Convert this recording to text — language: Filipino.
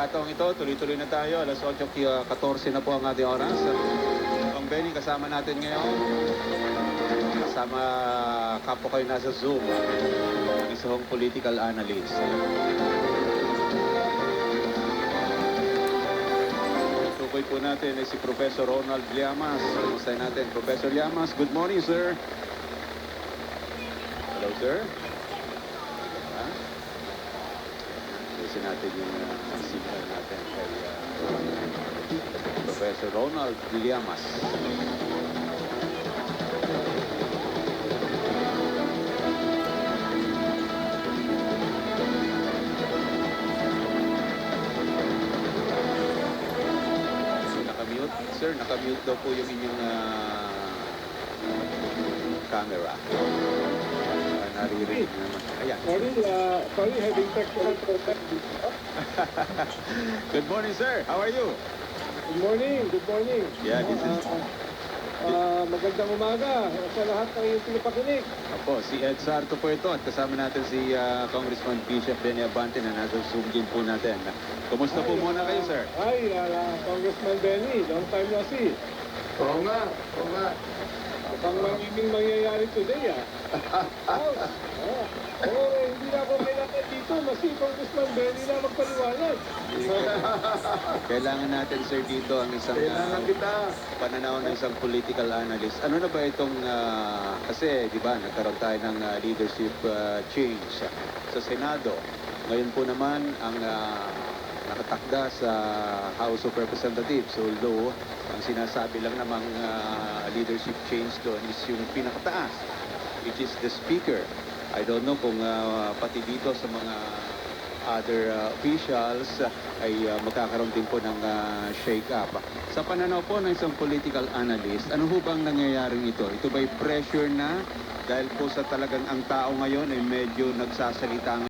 pagkakataong ito, tuloy-tuloy na tayo. Alas 8:14 na po ang ating oras. Ang Benny, kasama natin ngayon. Kasama kapo kayo nasa Zoom. Isang political analyst. Tukoy po natin ay si Professor Ronald Llamas. Kamustahin natin. Professor Llamas, good morning, sir. Hello, sir. Kasi natin yung signal natin kay Professor Ronald Llamas. Nakamute, sir, nakamute daw po yung inyong camera. Naririnig naman. Ayan. Sorry, having technical problem. Good morning, sir. How are you? Good morning, good morning. Yeah, this is... Magandang umaga sa lahat ng iyong pinapakinig. Opo, si Ed Sarto po ito at kasama natin si Congressman Bishop Benny Abante na nasa Zoom din po natin. Kumusta po muna kayo, sir? Congressman Benny, long time no see. Oo nga, oo nga. Pang mangyayari today, hindi na ako kailangan dito. Masi, Congressman Benny na magpaliwanag. Kailangan natin, sir, dito ang isang Kailangan kita. pananaw ng isang political analyst. Ano na ba itong, kasi, di ba, nagkaroon tayo ng leadership change sa Senado. Ngayon po naman, ang nakatakda sa House of Representatives, although ang sinasabi lang namang leadership change doon is yung pinakataas, which is the Speaker. I don't know kung pati dito sa mga other officials ay magkakaroon din po ng shake-up. Sa pananaw po ng isang political analyst, ano ho bang nangyayaring ito? Ito ba'y pressure na dahil po sa talagang ang tao ngayon ay medyo nagsasalita